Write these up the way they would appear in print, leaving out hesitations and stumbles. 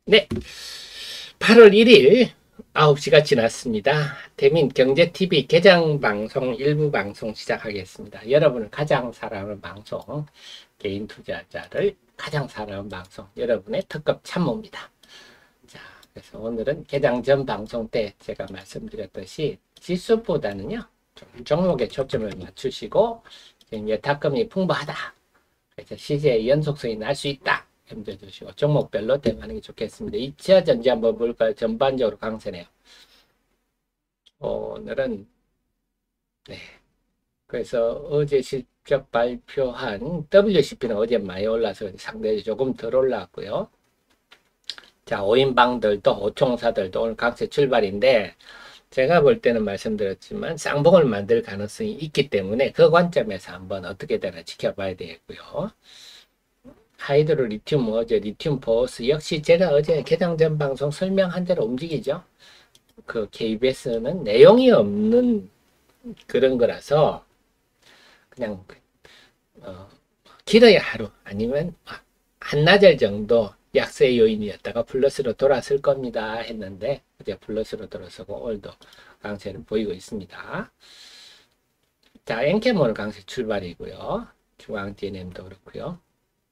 네, 8월 1일 9시가 지났습니다. 대민 경제TV 개장 방송 일부 방송 시작하겠습니다. 여러분을 가장 사랑하는 방송, 개인 투자자를 가장 사랑하는 방송, 여러분의 특급 참모입니다. 자, 그래서 오늘은 개장 전 방송 때 제가 말씀드렸듯이 지수보다는요, 좀 종목에 초점을 맞추시고, 예탁금이 풍부하다. 그래서 시세의 연속성이 날 수 있다. 염두에 두시고 종목별로 대응하는 게 좋겠습니다. 2차 전지 한번 볼까요? 전반적으로 강세네요. 오늘은 네. 그래서 어제 실적 발표한 WCP는 어제 많이 올라서 상대적으로 조금 덜 올랐고요. 자, 5인방들도 5총사들도 오늘 강세 출발인데 제가 볼 때는 말씀드렸지만 쌍봉을 만들 가능성이 있기 때문에 그 관점에서 한번 어떻게 되나 지켜봐야 되겠고요. 하이드로 리튬 어제 리튬 보스 역시 제가 어제 개장 전 방송 설명한 대로 움직이죠. 그 KBS는 내용이 없는 그런 거라서 그냥 길어야 하루 아니면 한나절 정도 약세 요인이었다가 플러스로 돌아설 겁니다 했는데 이제 플러스로 돌아서고 오늘도 강세를 보이고 있습니다. 자, 엔캠 오늘 강세 출발이고요. 중앙 DNM도 그렇고요.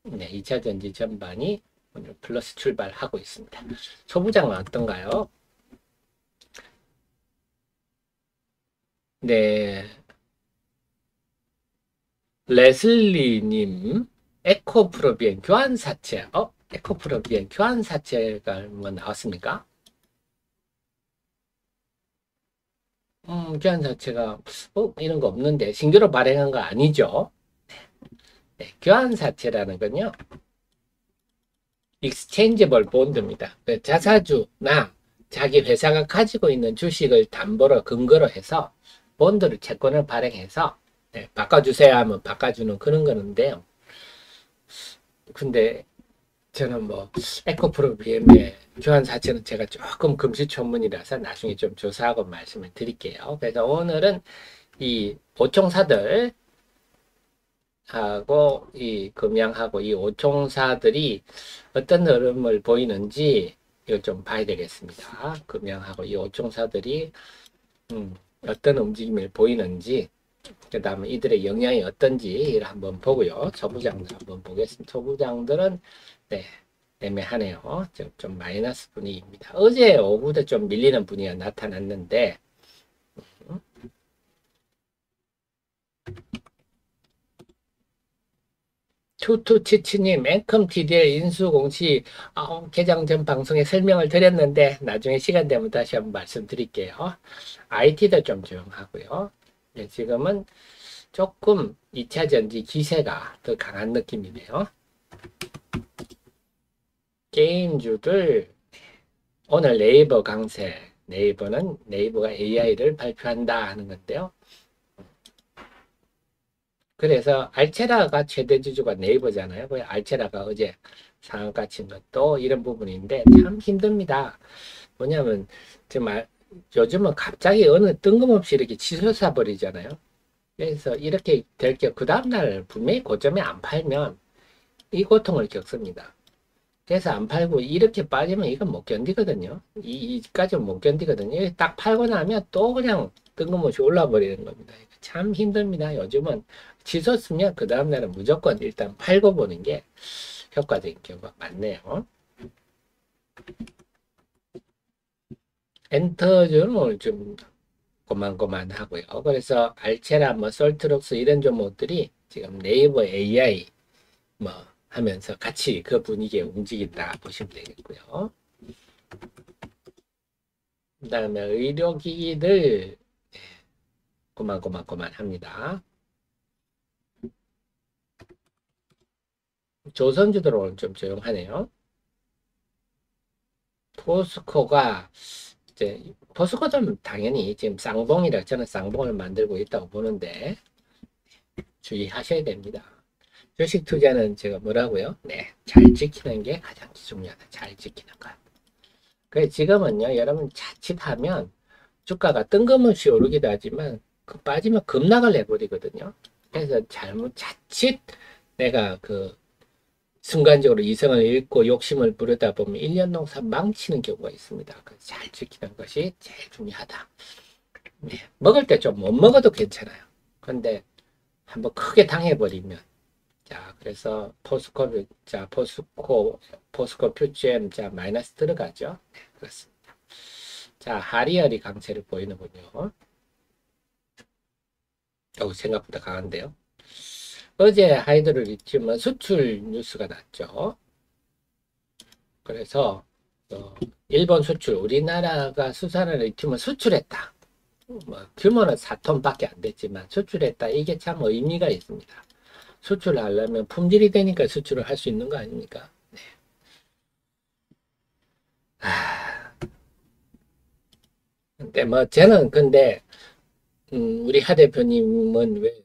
네, 2차 전지 전반이 오늘 플러스 출발하고 있습니다. 소부장은 어떤가요? 네, 레슬리님, 에코프로비엔 교환사채, 에코프로비엔 교환사채가 뭐 나왔습니까? 교환사채가, 이런 거 없는데, 신규로 발행한 거 아니죠? 네, 교환사채라는 건요, 익스체인지블 본드입니다. 자사주나 자기 회사가 가지고 있는 주식을 담보로 근거로 해서 본드를 채권을 발행해서 네, 바꿔주세요 하면 바꿔주는 그런 거는데요. 근데 저는 뭐 에코프로 BM의 교환사채는 제가 조금 금시초문이라서 나중에 좀 조사하고 말씀을 드릴게요. 그래서 오늘은 이 보총사들 하고 이 금양하고 이 오총사들이 어떤 흐름을 보이는지 이걸 좀 봐야 되겠습니다. 금양하고 이 오총사들이 어떤 움직임을 보이는지 그 다음에 이들의 영향이 어떤지 한번 보고요. 소부장들 한번 보겠습니다. 소부장들은 네, 애매하네요. 좀 마이너스 분위기입니다. 어제 오후도 좀 밀리는 분위기가 나타났는데 투투치치님, 앵컴 TDL 인수공시 개장 전 방송에 설명을 드렸는데 나중에 시간 되면 다시 한번 말씀드릴게요. IT도 좀 조용하고요. 네, 지금은 조금 2차 전지 기세가 더 강한 느낌이네요. 게임주들 오늘 네이버 강세, 네이버가 AI를 발표한다 하는 건데요. 그래서 알체라가 최대 주주가 네이버잖아요. 그 알체라가 어제 상한가 친 것도 이런 부분인데 참 힘듭니다. 뭐냐면 정말 요즘은 갑자기 어느 뜬금없이 이렇게 치솟아 버리잖아요. 그래서 이렇게 될 게 그 다음날 분명히 고점에 안 팔면 이 고통을 겪습니다. 그래서 안 팔고 이렇게 빠지면 이건 못 견디거든요. 이까지는 못 견디거든요. 딱 팔고 나면 또 그냥 뜬금없이 올라 버리는 겁니다. 참 힘듭니다. 요즘은 치솟으면 그 다음날은 무조건 일단 팔고 보는 게 효과적인 경우가 많네요. 엔터주는 오늘 좀 고만고만하고요. 그래서 알체라 뭐 솔트록스 이런 종목들이 지금 네이버 AI 뭐 하면서 같이 그 분위기에 움직인다 보시면 되겠고요. 그 다음에 의료기기들 고만고만합니다. 조선주들 오늘 좀 조용하네요. 포스코가 이제 포스코도 당연히 지금 쌍봉이라 저는 쌍봉을 만들고 있다고 보는데 주의하셔야 됩니다. 주식 투자는 제가 뭐라고요? 네, 잘 지키는 게 가장 중요하다. 잘 지키는 것. 그래 지금은요, 여러분 자칫하면 주가가 뜬금없이 오르기도 하지만 그 빠지면 급락을 해버리거든요. 그래서 자칫 내가 그 순간적으로 이성을 잃고 욕심을 부르다 보면 1년 농사 망치는 경우가 있습니다. 그래서 잘 지키는 것이 제일 중요하다. 네. 먹을 때 좀 못 먹어도 괜찮아요. 근데 한번 크게 당해버리면 자, 그래서 포스코 퓨지엠 자 마이너스 들어가죠. 네, 그렇습니다. 자, 하리얼이 강세를 보이는군요. 생각보다 강한데요. 어제 하이드로리튬은 수출 뉴스가 났죠. 그래서 일본 수출, 우리나라가 수산화 리튬을 수출했다. 뭐 규모는 4톤밖에 안 됐지만 수출했다. 이게 참 의미가 있습니다. 수출을 하려면 품질이 되니까 수출을 할 수 있는 거 아닙니까? 네. 근데 뭐 저는 근데 우리 하 대표님은 왜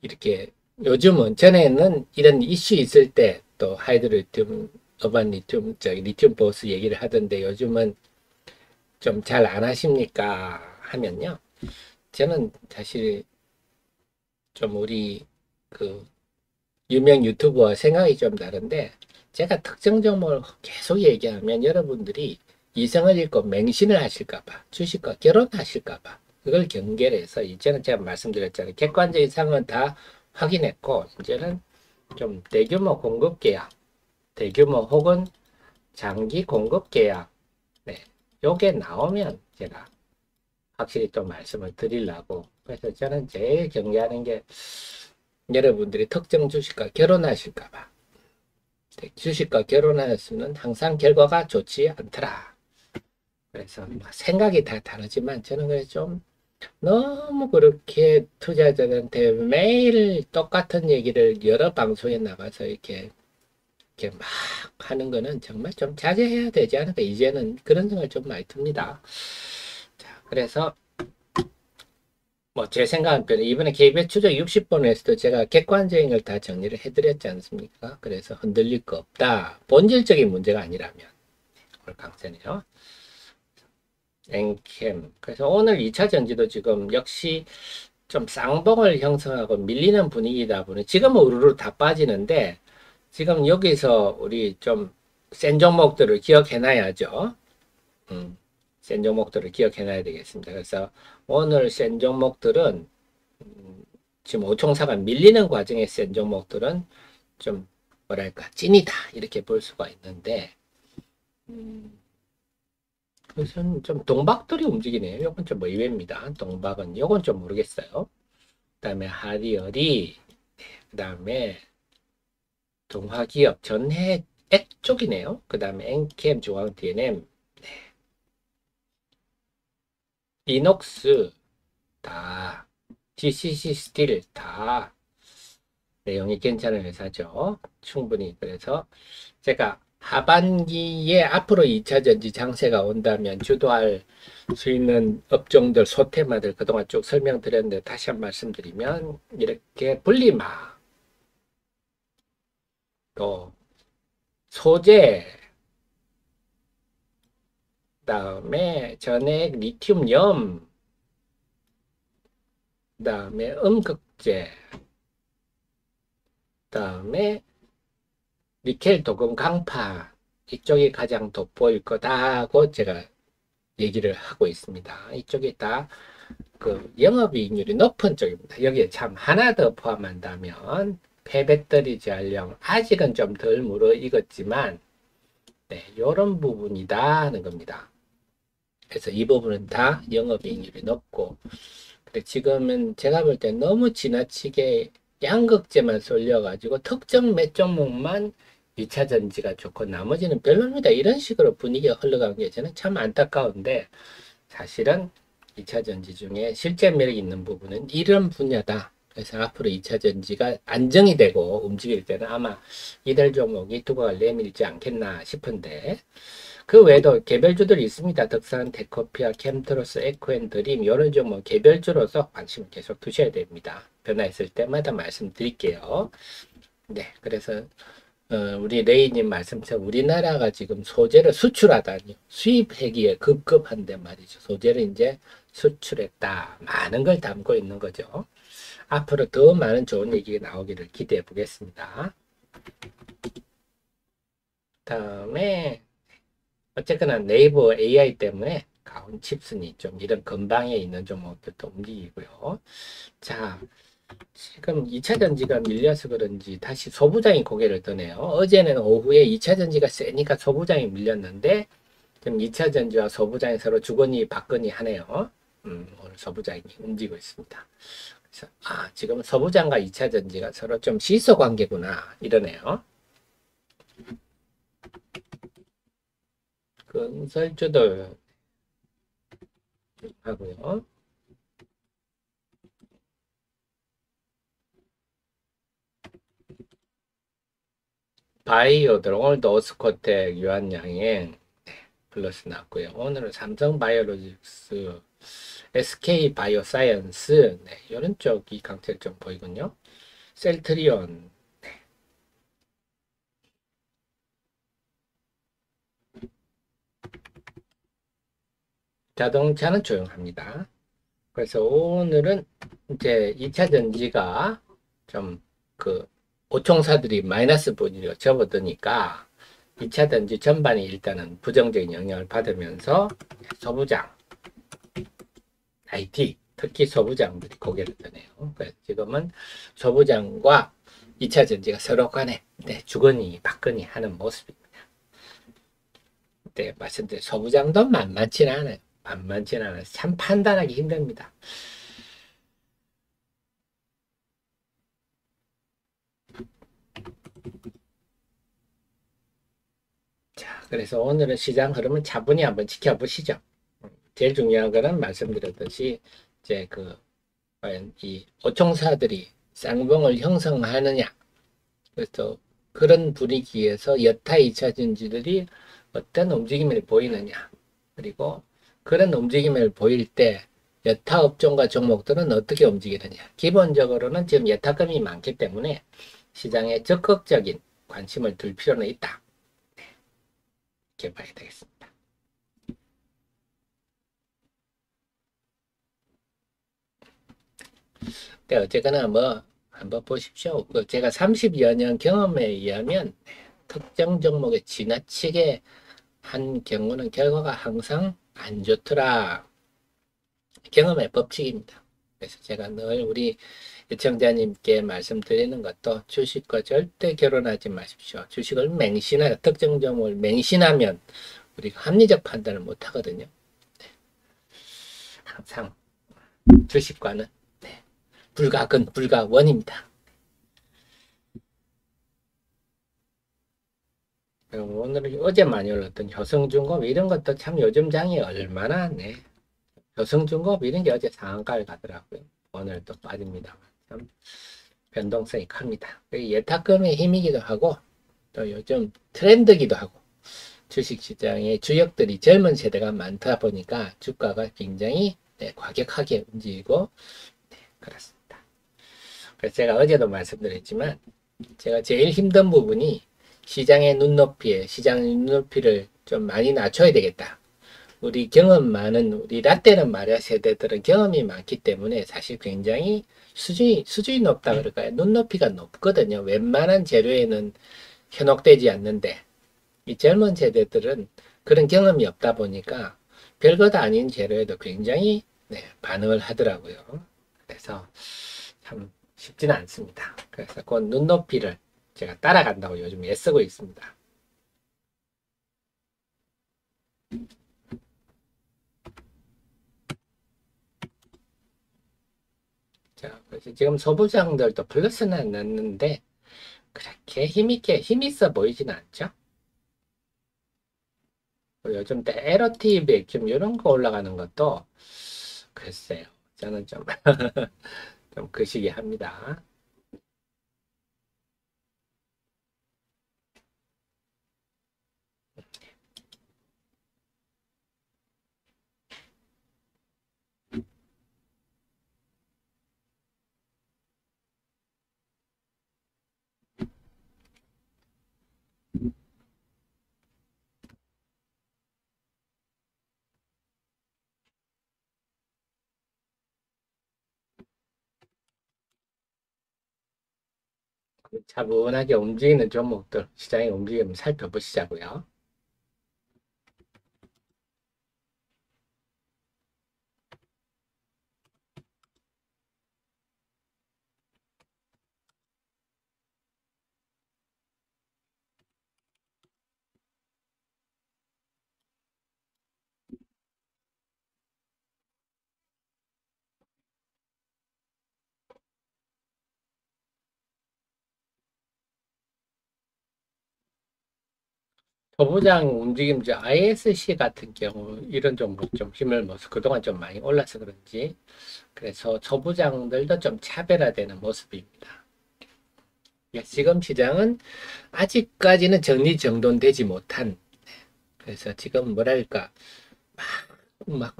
이렇게 요즘은 전에는 이런 이슈 있을 때 또 하이드로리튬, 어반 리튬, 리튬 보스 얘기를 하던데 요즘은 좀 잘 안 하십니까? 하면요. 저는 사실 좀 우리 그 유명 유튜버와 생각이 좀 다른데 제가 특정 종목을 계속 얘기하면 여러분들이 이성을 잃고 맹신을 하실까봐 주식과 결혼하실까봐 그걸 경계를 해서 이제는 제가 말씀드렸잖아요. 객관적인 상황은 다 확인했고 이제는 좀 대규모 공급 계약, 대규모 혹은 장기 공급 계약, 네, 요게 나오면 제가 확실히 또 말씀을 드리려고. 그래서 저는 제일 경계하는 게 여러분들이 특정 주식과 결혼하실까봐. 주식과 결혼하였으면 항상 결과가 좋지 않더라. 그래서 생각이 다 다르지만 저는 그래 좀 너무 그렇게 투자자들한테 매일 똑같은 얘기를 여러 방송에 나가서 이렇게 막 하는 거는 정말 좀 자제해야 되지 않을까. 이제는 그런 생각을 좀 많이 듭니다. 자, 그래서 뭐 제 생각은 이번에 KBS 추적 60번에서도 제가 객관적인 걸 다 정리를 해드렸지 않습니까? 그래서 흔들릴 거 없다. 본질적인 문제가 아니라면 오늘 강세네요. 엔캠. 그래서 오늘 2차 전지도 지금 역시 좀 쌍봉을 형성하고 밀리는 분위기다 보니 지금은 우르르 다 빠지는데 지금 여기서 우리 좀 센 종목들을 기억해놔야죠. 센 종목들을 기억해놔야 되겠습니다. 그래서 오늘 센 종목들은 지금 오총사가 밀리는 과정에 센 종목들은 좀 뭐랄까 찐이다 이렇게 볼 수가 있는데 그것은 좀 동박들이 움직이네요. 요건 좀 의외입니다. 동박은 요건 좀 모르겠어요. 그다음에 하리얼이 그다음에 동화기업 전해 액 쪽이네요. 그다음에 엔캠 중앙 DNM 이녹스 다 GCC 스틸 다 내용이 괜찮은 회사죠. 충분히. 그래서 제가 하반기에 앞으로 2차 전지 장세가 온다면 주도할 수 있는 업종들, 소테마들 그동안 쭉 설명드렸는데 다시 한 번 말씀드리면 이렇게 분리막, 또 소재, 그다음에 전액 리튬염, 그다음에 음극재, 그다음에 니켈 도금 강파 이쪽이 가장 돋보일 거다고 제가 얘기를 하고 있습니다. 이쪽이 다 그 영업이익률이 높은 쪽입니다. 여기에 참 하나 더 포함한다면 폐배터리 제한령 아직은 좀 덜 무르익었지만 네, 이런 부분이다 하는 겁니다. 그래서 이 부분은 다 영업이익률이 높고 근데 지금은 제가 볼 때 너무 지나치게 양극재만 쏠려가지고 특정 몇 종목만 2차 전지가 좋고 나머지는 별로입니다. 이런 식으로 분위기가 흘러간 게 저는 참 안타까운데 사실은 2차 전지 중에 실제 매력 있는 부분은 이런 분야다. 그래서 앞으로 2차 전지가 안정이 되고 움직일 때는 아마 이들 종목이 두각을 내밀지 않겠나 싶은데 그 외에도 개별주들이 있습니다. 덕산, 데코피아, 캠트로스, 에코앤드림 이런 종목 개별주로서 관심을 계속 두셔야 됩니다. 변화했을 때마다 말씀드릴게요. 네, 그래서 우리 레이님 말씀처럼 우리나라가 지금 소재를 수출하다니 수입하기에 급급한데 말이죠. 소재를 이제 수출했다. 많은 걸 담고 있는 거죠. 앞으로 더 많은 좋은 얘기가 나오기를 기대해 보겠습니다. 다음에 어쨌거나 네이버 AI 때문에 가온 칩슨이 좀 이런 근방에 있는 종목들도 움직이고요. 자, 지금 2차 전지가 밀려서 그런지 다시 소부장이 고개를 드네요. 어제는 오후에 2차 전지가 세니까 소부장이 밀렸는데 지금 2차 전지와 소부장이 서로 주거니 받거니 하네요. 오늘 소부장이 움직이고 있습니다. 그래서 지금 소부장과 2차 전지가 서로 좀 시소 관계구나 이러네요. 건설주도 하고요. 바이오들 오늘도 오스코텍 유한양행 플러스 났고요. 오늘은 삼성바이오로직스, SK바이오사이언스 이런 쪽이 강세를 좀 보이군요. 셀트리온 자동차는 조용합니다. 그래서 오늘은 이제 2차 전지가 좀 그 오총사들이 마이너스 분위기로 접어드니까 2차 전지 전반이 일단은 부정적인 영향을 받으면서 소부장, IT, 특히 소부장들이 고개를 드네요. 그래서 지금은 소부장과 2차 전지가 서로 간에 주거니 받거니 하는 모습입니다. 말씀드린 소부장도 만만치는 않아요. 만만치는 않아요. 참 판단하기 힘듭니다. 자, 그래서 오늘은 시장 흐름을 차분히 한번 지켜보시죠. 제일 중요한 거는 말씀드렸듯이 이제 과연 이 오총사들이 쌍봉을 형성하느냐. 그래서 그런 분위기에서 여타 2차 전지들이 어떤 움직임을 보이느냐. 그리고 그런 움직임을 보일 때 여타 업종과 종목들은 어떻게 움직이느냐. 기본적으로는 지금 여타금이 많기 때문에 시장에 적극적인 관심을 둘 필요는 있다. 이렇게 봐야 되겠습니다. 어쨌거나 뭐 한번 보십시오. 제가 30여 년 경험에 의하면 특정 종목에 지나치게 한 경우는 결과가 항상 안 좋더라. 경험의 법칙입니다. 그래서 제가 늘 우리 시청자님께 말씀드리는 것도 주식과 절대 결혼하지 마십시오. 주식을 맹신하여 특정 종목을 맹신하면 우리가 합리적 판단을 못 하거든요. 항상 주식과는 불가근, 불가원입니다. 오늘은 어제 많이 올랐던 효성중공업 이런 것도 참 요즘 장이 얼마나 효성중공업 이런 게 어제 상한가를 가더라고요. 오늘 또 빠집니다만 참 변동성이 큽니다. 예탁금의 힘이기도 하고 또 요즘 트렌드기도 하고 주식시장의 주역들이 젊은 세대가 많다 보니까 주가가 굉장히 과격하게 움직이고 그렇습니다. 그래서 제가 어제도 말씀드렸지만 제가 제일 힘든 부분이 시장의 눈높이를 좀 많이 낮춰야 되겠다. 우리 경험 많은, 우리 라떼는 말이야, 세대들은 경험이 많기 때문에 사실 굉장히 수준이 높다 그럴까요? 눈높이가 높거든요. 웬만한 재료에는 현혹되지 않는데, 이 젊은 세대들은 그런 경험이 없다 보니까 별것 아닌 재료에도 굉장히 반응을 하더라고요. 그래서 참 쉽지는 않습니다. 그래서 그 눈높이를 제가 따라간다고 요즘 애쓰고 있습니다. 자, 그래서 지금 소부장들도 플러스는 났는데 그렇게 힘있어 보이진 않죠? 요즘 에러티 백좀 이런 거 올라가는 것도 글쎄요. 저는 좀, 좀 그시기 합니다. 차분하게 움직이는 종목들 시장의 움직임을 살펴보시자고요. 소부장 움직임, ISC 같은 경우 이런 종목 좀 힘을 모습 그동안 좀 많이 올라서 그런지 그래서 소부장들도 좀 차별화되는 모습입니다. 지금 시장은 아직까지는 정리정돈되지 못한 그래서 지금 뭐랄까 막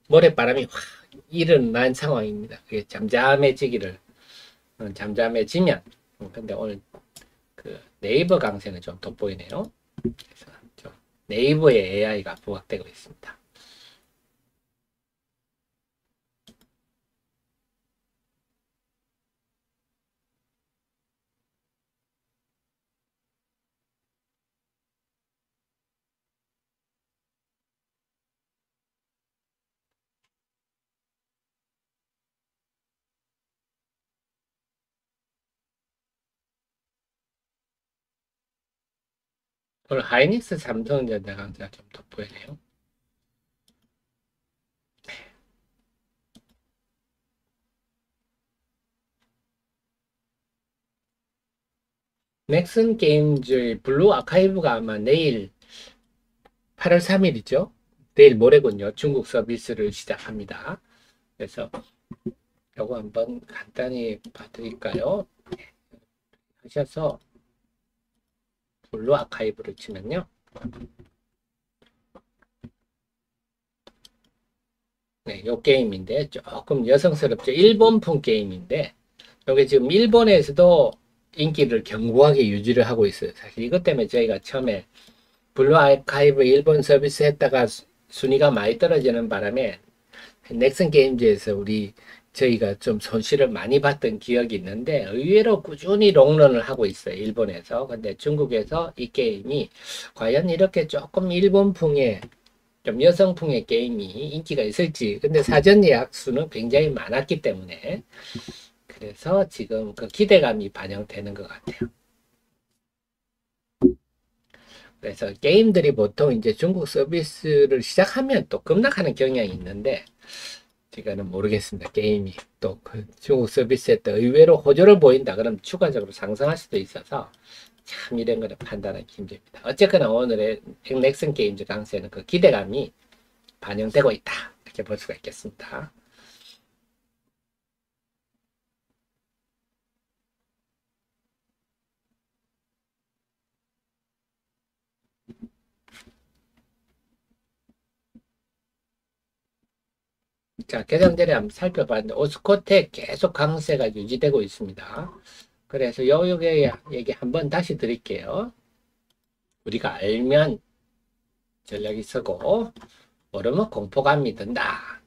모래바람이 확 일어난 상황입니다. 그게 잠잠해지면 근데 오늘 그 네이버 강세는 좀 돋보이네요. 그래서 좀 네이버의 AI가 부각되고 있습니다. 오늘 하이닉스 삼성전자 강세가 좀 돋보이네요. 넥슨 게임즈의 블루 아카이브가 아마 내일 8월 3일이죠. 내일 모레군요. 중국 서비스를 시작합니다. 그래서 요거 한번 간단히 봐드릴까요? 하셔서 블루 아카이브를 치면요. 네, 요 게임인데 조금 여성스럽죠. 일본풍 게임인데 요게 지금 일본에서도 인기를 견고하게 유지를 하고 있어요. 사실 이것 때문에 저희가 처음에 블루 아카이브 일본 서비스 했다가 순위가 많이 떨어지는 바람에 넥슨 게임즈에서 저희가 좀 손실을 많이 봤던 기억이 있는데 의외로 꾸준히 롱런을 하고 있어요. 일본에서. 근데 중국에서 이 게임이 과연 이렇게 조금 일본풍의 좀 여성풍의 게임이 인기가 있을지 근데 사전 예약 수는 굉장히 많았기 때문에 그래서 지금 그 기대감이 반영되는 것 같아요. 그래서 게임들이 보통 이제 중국 서비스를 시작하면 또 급락하는 경향이 있는데 제가는 모르겠습니다. 게임이 또 그 중국 서비스에 또 의외로 호조를 보인다 그러면 추가적으로 상승할 수도 있어서 참 이런 거는 판단하기 힘듭니다. 어쨌거나 오늘의 넥슨 게임즈 강세는 그 기대감이 반영되고 있다 이렇게 볼 수가 있겠습니다. 자, 개정전에 한번 살펴봤는데 오스코텍 계속 강세가 유지되고 있습니다. 그래서 요게 얘기 한번 다시 드릴게요. 우리가 알면 전략이 쓰고 모르면 공포감이 든다.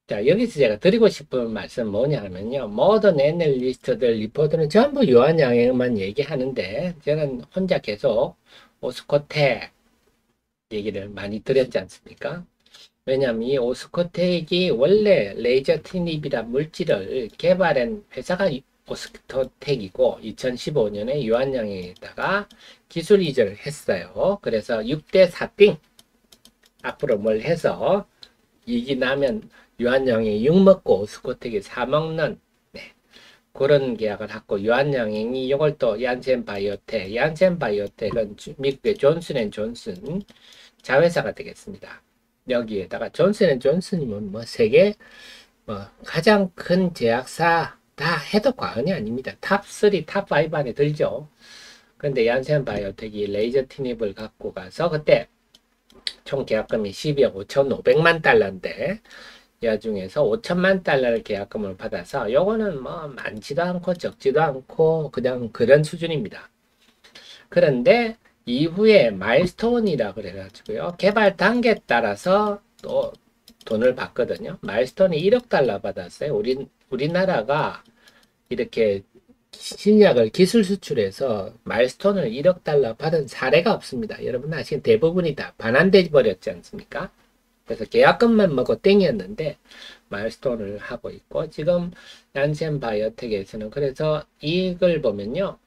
자, 여기서 제가 드리고 싶은 말씀 뭐냐 하면요. 모든 애널리스트들 리포트는 전부 요한양행만 얘기하는데 저는 혼자 계속 오스코텍 얘기를 많이 드렸지 않습니까? 왜냐하면 이 오스코텍이 원래 레이저 티닙이란 물질을 개발한 회사가 오스코텍이고 2015년에 유한양행에다가 기술 이전을 했어요. 그래서 6대 4띵 앞으로 뭘 해서 이익이 나면 유한양행이 6 먹고 오스코텍이 4 먹는 그런 계약을 했고 유한양행이 이걸 또 얀센바이오텍은 미국의 존슨앤존슨 자회사가 되겠습니다. 여기에다가 존슨앤존슨이면 뭐 세계 가장 큰 제약사다 해도 과언이 아닙니다. 탑3, 탑5 안에 들죠. 근데 얀센바이오텍이 레이저 티닙을 갖고 가서 그때 총 계약금이 12억 5,500만 달러인데 이 중에서 5천만 달러를 계약금을 받아서 요거는 뭐 많지도 않고 적지도 않고 그냥 그런 수준입니다. 그런데 이후에 마일스톤이라 그래가지고요. 개발 단계에 따라서 또 돈을 받거든요. 마일스톤이 1억 달러 받았어요. 우리나라가 이렇게 신약을 기술 수출해서 마일스톤을 1억 달러 받은 사례가 없습니다. 여러분 아시는 대부분이 다 반환돼 버렸지 않습니까? 그래서 계약금만 먹고 땡이었는데 마일스톤을 하고 있고, 지금 얀센 바이오텍에서는 그래서 이걸 보면요,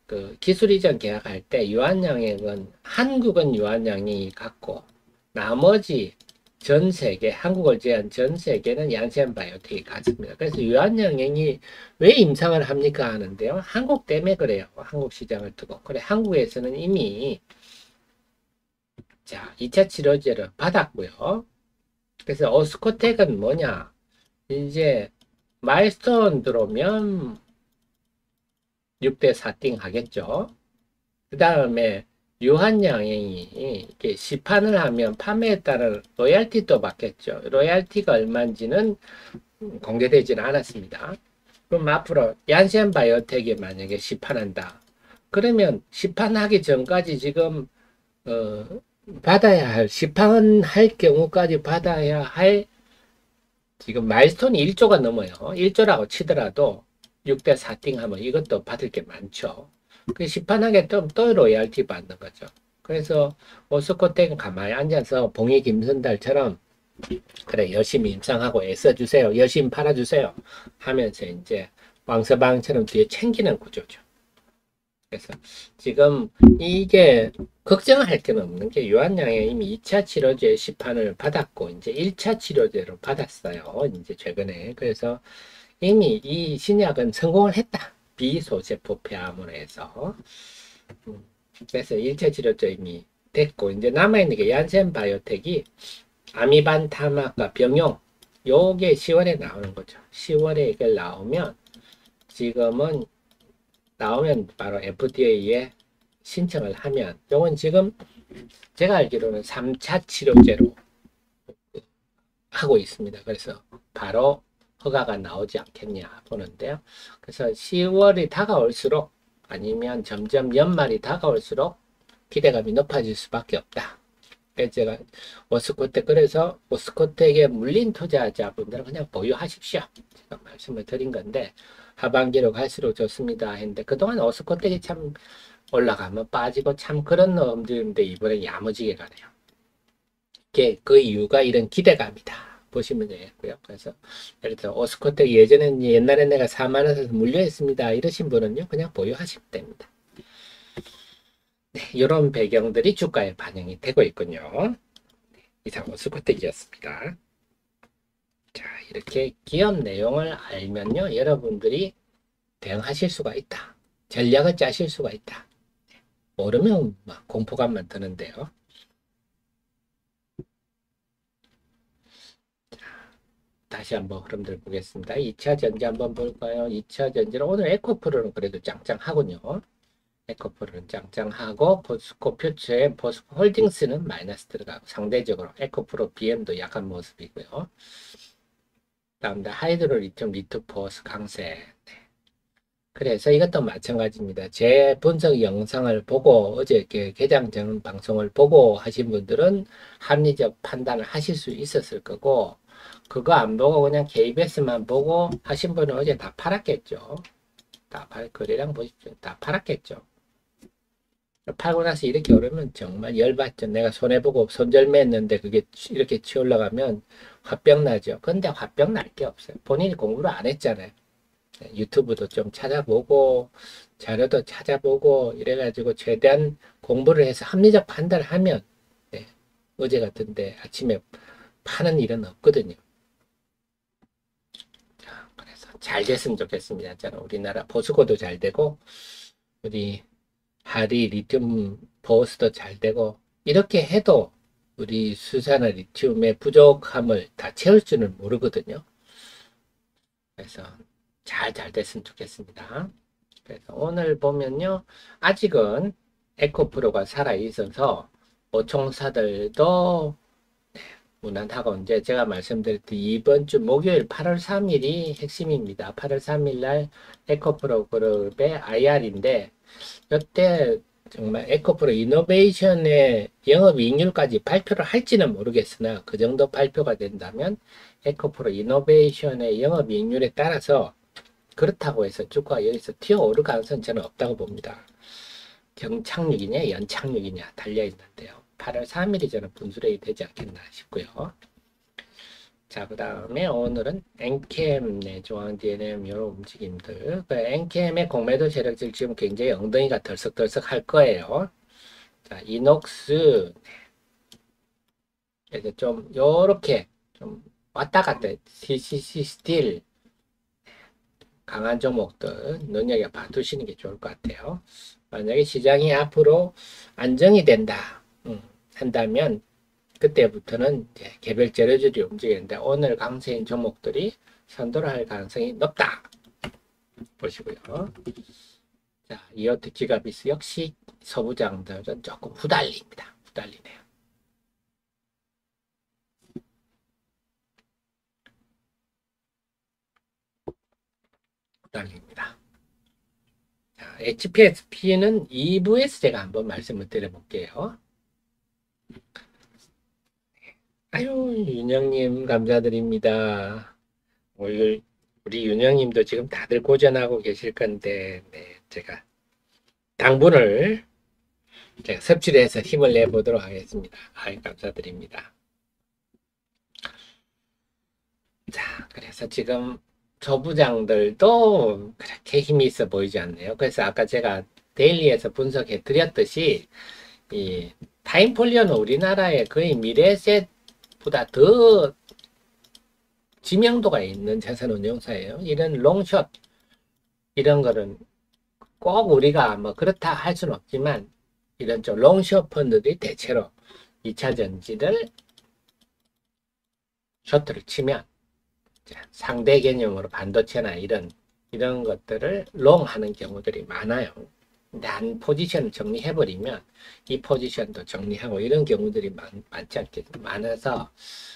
그 기술 이전 계약할 때 유한양액은 한국은 유한양이 갖고 나머지 전 세계, 한국을 제한 전 세계는 얀센 바이오텍이 가집니다. 그래서 유한양행이 왜 임상을 합니까 하는데요, 한국 때문에 그래요. 한국 시장을 두고. 그래, 한국에서는 이미 자 2차 치료제를 받았고요. 그래서 오스코텍은 뭐냐, 이제 마일스톤 들어오면 6대 4띵 하겠죠. 그 다음에 유한양행이 이렇게 시판을 하면 판매에 따른 로얄티도 받겠죠. 로얄티가 얼마인지는 공개되지는 않았습니다. 그럼 앞으로 얀센 바이오텍이 만약에 시판한다, 그러면 시판하기 전까지 지금 받아야 할, 시판할 경우까지 받아야 할, 지금 마일스톤이 1조가 넘어요. 1조라고 치더라도 6대 4띵 하면 이것도 받을 게 많죠. 그 시판하게 또 로얄티 받는 거죠. 그래서 오스코텍은 가만히 앉아서 봉이 김선달처럼 그래 열심히 임상하고 애써주세요, 열심히 팔아주세요 하면서 이제 왕서방처럼 뒤에 챙기는 구조죠. 그래서 지금 이게 걱정할 건 없는 게, 유한양이 이미 2차 치료제 시판을 받았고 이제 1차 치료제로 받았어요, 이제 최근에. 그래서 이미 이 신약은 성공을 했다, 비소세포 폐암으로 해서. 그래서 1차 치료제 이미 됐고, 이제 남아있는 게 얀센 바이오텍이 아미반타막과 병용, 요게 10월에 나오는 거죠. 10월에 이걸 나오면, 지금은 나오면 바로 FDA에 신청을 하면, 요건 지금 제가 알기로는 3차 치료제로 하고 있습니다. 그래서 바로 허가가 나오지 않겠냐 보는데요. 그래서 10월이 다가올수록, 아니면 점점 연말이 다가올수록 기대감이 높아질 수밖에 없다. 그래서 제가 오스코텍, 그래서 오스코텍에 물린 투자자분들은 그냥 보유하십시오, 제가 말씀을 드린 건데, 하반기로 갈수록 좋습니다 했는데, 그동안 오스코텍이 참 올라가면 빠지고 참 그런 놈들인데 이번에 야무지게 가네요. 그 이유가 이런 기대감이다 보시면 되겠고요. 그래서 예를 들어 오스코텍 예전에는, 옛날에 내가 4만원 에서 물려했습니다 이러신 분은요 그냥 보유하시면 됩니다. 네, 이런 배경들이 주가에 반영이 되고 있군요. 이상 오스코텍이었습니다. 자, 이렇게 기업 내용을 알면요 여러분들이 대응하실 수가 있다, 전략을 짜실 수가 있다. 모르면 막 공포감만 드는데요. 다시 한번 흐름들 보겠습니다. 2차 전지 한번 볼까요? 2차 전지는 오늘 에코프로는 그래도 짱짱하군요. 에코프로는 짱짱하고, 포스코 퓨처에 포스코 홀딩스는 마이너스 들어가고, 상대적으로 에코프로 BM도 약한 모습이고요. 다음 하이드로 리튬 리투포스 강세. 네. 그래서 이것도 마찬가지입니다. 제 분석 영상을 보고 어제 개장 전 방송을 보고 하신 분들은 합리적 판단을 하실 수 있었을 거고, 그거 안 보고 그냥 KBS만 보고 하신 분은 어제 다 팔았겠죠. 거래량 보십시오. 다 팔았겠죠. 팔고 나서 이렇게 오르면 정말 열받죠. 내가 손해보고 손절매 했는데 그게 이렇게 치올라가면 화병 나죠. 근데 화병 날 게 없어요. 본인이 공부를 안 했잖아요. 유튜브도 좀 찾아보고 자료도 찾아보고 이래가지고 최대한 공부를 해서 합리적 판단을 하면, 네, 어제 같은데 아침에 파는 일은 없거든요. 자, 그래서 잘 됐으면 좋겠습니다. 저는 우리나라 포스코도 잘 되고, 우리 하리 리튬 보스도 잘 되고, 이렇게 해도 우리 수산화 리튬의 부족함을 다 채울 줄은 모르거든요. 그래서 잘 됐으면 좋겠습니다. 그래서 오늘 보면요 아직은 에코프로가 살아 있어서 보총사들도 무난하고, 이제 제가 말씀드렸듯이 이번 주 목요일 8월 3일이 핵심입니다. 8월 3일 날 에코프로 그룹의 IR인데, 이때 정말 에코프로 이노베이션의 영업이익률까지 발표를 할지는 모르겠으나, 그 정도 발표가 된다면 에코프로 이노베이션의 영업이익률에 따라서 그렇다고 해서 주가가 여기서 튀어오를 가능성은 저는 없다고 봅니다. 경착륙이냐 연착륙이냐 달려있는데요. 8월 3일이 저는 분수령이 되지 않겠나 싶고요. 자, 그 다음에 오늘은 엔캠, 중앙 DNM 이런 움직임들. 그 엔캠의 공매도 세력들 지금 굉장히 엉덩이가 덜썩덜썩 할 거예요. 자, 이녹스. 그래서 좀 요렇게 좀 왔다 갔다 CCC 스틸 강한 종목들 눈여겨봐 두시는 게 좋을 것 같아요. 만약에 시장이 앞으로 안정이 된다 한다면 그때부터는 이제 개별 재료들이 움직이는데 오늘 강세인 종목들이 선도를 할 가능성이 높다 보시고요. 자, 이오트 기가비스 역시 소부장들은 조금 후달립니다. 후달리네요. 후달립니다. 자, HPSP는 2부에서 제가 한번 말씀을 드려볼게요. 아유, 윤영님 감사드립니다. 우리 윤영님도 지금 다들 고전하고 계실 건데, 네, 제가 당분을 제가 섭취를 해서 힘을 내보도록 하겠습니다. 아유, 감사드립니다. 자, 그래서 지금 조부장들도 그렇게 힘이 있어 보이지 않네요. 그래서 아까 제가 데일리에서 분석해 드렸듯이 이 타임폴리오는 우리나라의 거의 미래에셋보다 더 지명도가 있는 자산운용사예요. 이런 롱숏 이런 거는 꼭 우리가 뭐 그렇다 할 수는 없지만 이런 좀 롱숏 펀드들이 대체로 2차 전지를 셔트를 치면 상대 개념으로 반도체나 이런 것들을 롱하는 경우들이 많아요. 근데 한 포지션을 정리해버리면 이 포지션도 정리하고 이런 경우들이 많지 않겠죠. 많아서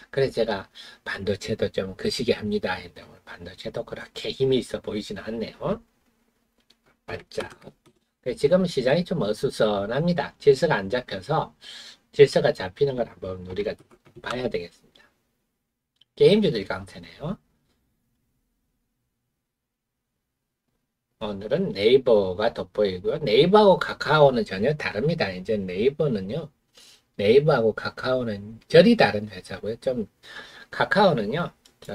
그래서 제가 반도체도 좀 거시기 합니다 했는데 반도체도 그렇게 힘이 있어 보이지는 않네요. 맞죠? 지금 시장이 좀 어수선합니다. 질서가 안 잡혀서 질서가 잡히는 걸 한번 우리가 봐야 되겠습니다. 게임주들이 강세네요. 오늘은 네이버가 돋보이고요. 네이버하고 카카오는 전혀 다릅니다. 이제 네이버는요. 네이버하고 카카오는 결이 다른 회사고요. 좀 카카오는요.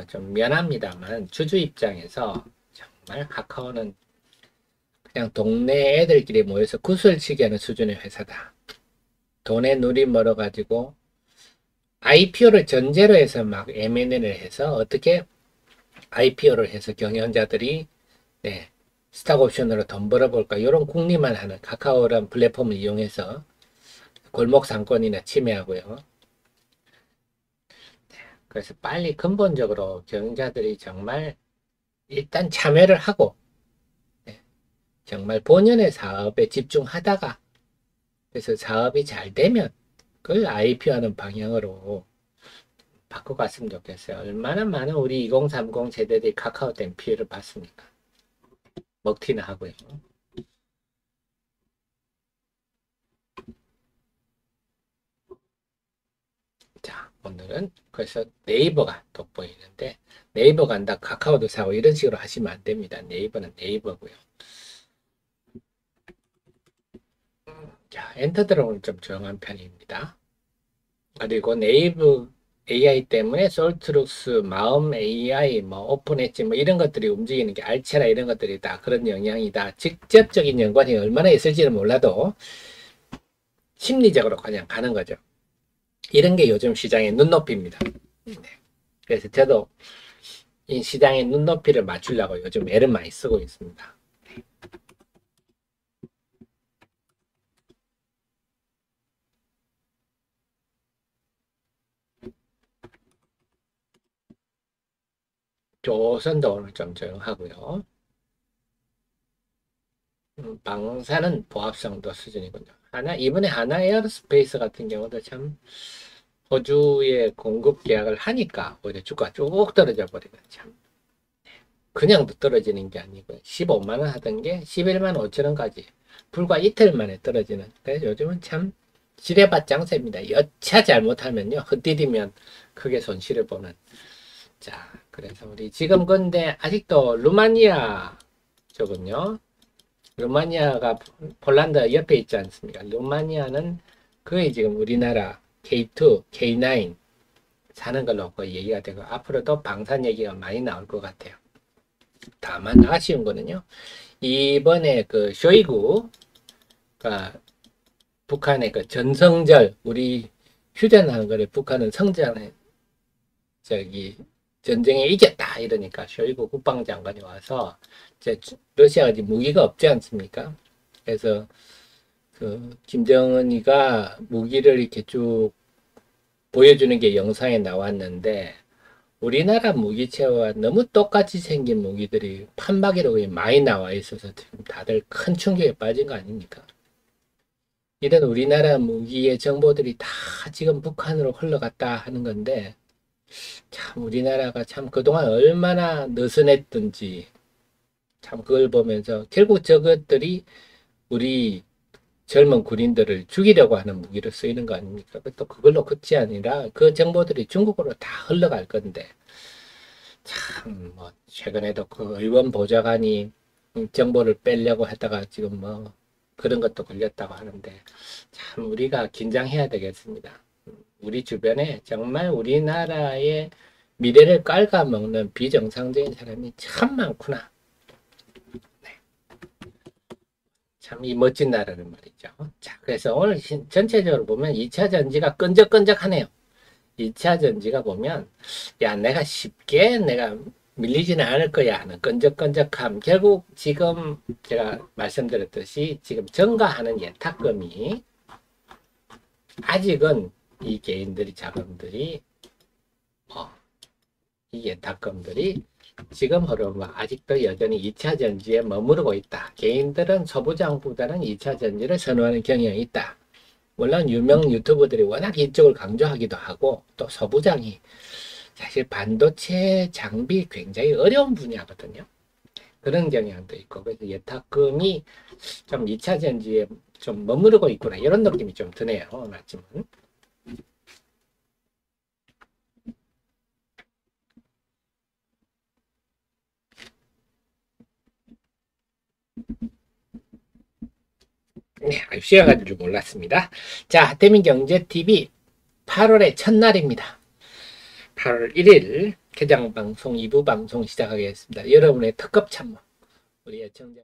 좀 미안합니다만 주주 입장에서 정말 카카오는 그냥 동네 애들끼리 모여서 구슬치기 하는 수준의 회사다. 돈에 눈이 멀어가지고 IPO를 전제로 해서 막 M&A를 해서 어떻게 IPO를 해서 경영자들이 네, 스탁옵션으로 돈 벌어볼까 이런 궁리만 하는 카카오라는 플랫폼을 이용해서 골목 상권이나 침해하고요. 그래서 빨리 근본적으로 경영자들이 정말 일단 참여를 하고 정말 본연의 사업에 집중하다가 그래서 사업이 잘 되면 그걸 IPO하는 방향으로 바꿔갔으면 좋겠어요. 얼마나 많은 우리 2030 세대들이 카카오 때문에 피해를 봤습니까? 먹튀나 하고요. 자, 오늘은 그래서 네이버가 돋보이는데 네이버 간다 카카오도 사고 이런 식으로 하시면 안 됩니다. 네이버는 네이버고요. 자, 엔터드론은 좀 조용한 편입니다. 그리고 네이버 AI 때문에 솔트룩스, 마음 AI, 뭐 오픈 엣지 뭐 이런 것들이 움직이는 게 알체라 이런 것들이 다 그런 영향이다. 직접적인 연관이 얼마나 있을지는 몰라도 심리적으로 그냥 가는 거죠. 이런 게 요즘 시장의 눈높이입니다. 그래서 저도 이 시장의 눈높이를 맞추려고 요즘 애를 많이 쓰고 있습니다. 조선도 오늘 좀 조용하고요. 방사는 보합성도 수준이군요. 이번에 하나 에어스페이스 같은 경우도 참 호주에 공급 계약을 하니까 오히려 주가가 쭉 떨어져 버리고 참 그냥 떨어지는 게 아니고 15만 원 하던 게 11만 5천 원까지 불과 이틀 만에 떨어지는. 그래서 요즘은 참 지뢰밭 장세입니다. 여차 잘못하면요 헛디디면 크게 손실을 보는. 자, 그래서 우리 지금 근데 아직도 루마니아 쪽은요. 루마니아가 폴란드 옆에 있지 않습니까? 루마니아는 거의 지금 우리나라 K2, K9 사는 걸로 거의 얘기가 되고 앞으로도 방산 얘기가 많이 나올 것 같아요. 다만 아쉬운 거는요. 이번에 그 쇼이구가 북한의 그 전성절 우리 휴전하는 거를 북한은 성전에 저기 전쟁에 이겼다 이러니까 쇼이구 국방장관이 와서 이제 러시아가 지금 무기가 없지 않습니까? 그래서 그 김정은이가 무기를 이렇게 쭉 보여주는 게 영상에 나왔는데 우리나라 무기체와 너무 똑같이 생긴 무기들이 판박이로 많이 나와 있어서 지금 다들 큰 충격에 빠진 거 아닙니까? 이런 우리나라 무기의 정보들이 다 지금 북한으로 흘러갔다 하는 건데 참 우리나라가 참 그동안 얼마나 느슨했던지 참 그걸 보면서 결국 저것들이 우리 젊은 군인들을 죽이려고 하는 무기로 쓰이는 거 아닙니까? 또 그걸로 끝이 아니라 그 정보들이 중국으로 다 흘러갈 건데 참 뭐 최근에도 그 의원 보좌관이 정보를 빼려고 하다가 지금 뭐 그런 것도 걸렸다고 하는데 참 우리가 긴장해야 되겠습니다. 우리 주변에 정말 우리나라의 미래를 깔아먹는 비정상적인 사람이 참 많구나. 참 이 멋진 나라는 말이죠. 자, 그래서 오늘 전체적으로 보면 2차 전지가 끈적끈적하네요. 2차 전지가 보면 야 내가 쉽게 내가 밀리지는 않을 거야 하는 끈적끈적함. 결국 지금 제가 말씀드렸듯이 지금 증가하는 예탁금이 아직은 이 개인들이 자금들이 이 예탁금들이 지금 흐름은 아직도 여전히 2차 전지에 머무르고 있다. 개인들은 소부장보다는 2차 전지를 선호하는 경향이 있다. 물론 유명 유튜버들이 워낙 이쪽을 강조하기도 하고 또 소부장이 사실 반도체 장비 굉장히 어려운 분야거든요. 그런 경향도 있고 그래서 예탁금이 좀 2차 전지에 좀 머무르고 있구나 이런 느낌이 좀 드네요. 오늘 아침은. 네, 쉬어가지고 줄 몰랐습니다. 자, 하태민경제TV 8월의 첫날입니다. 8월 1일 개장방송 2부 방송 시작하겠습니다. 여러분의 특급 참모 우리 애청자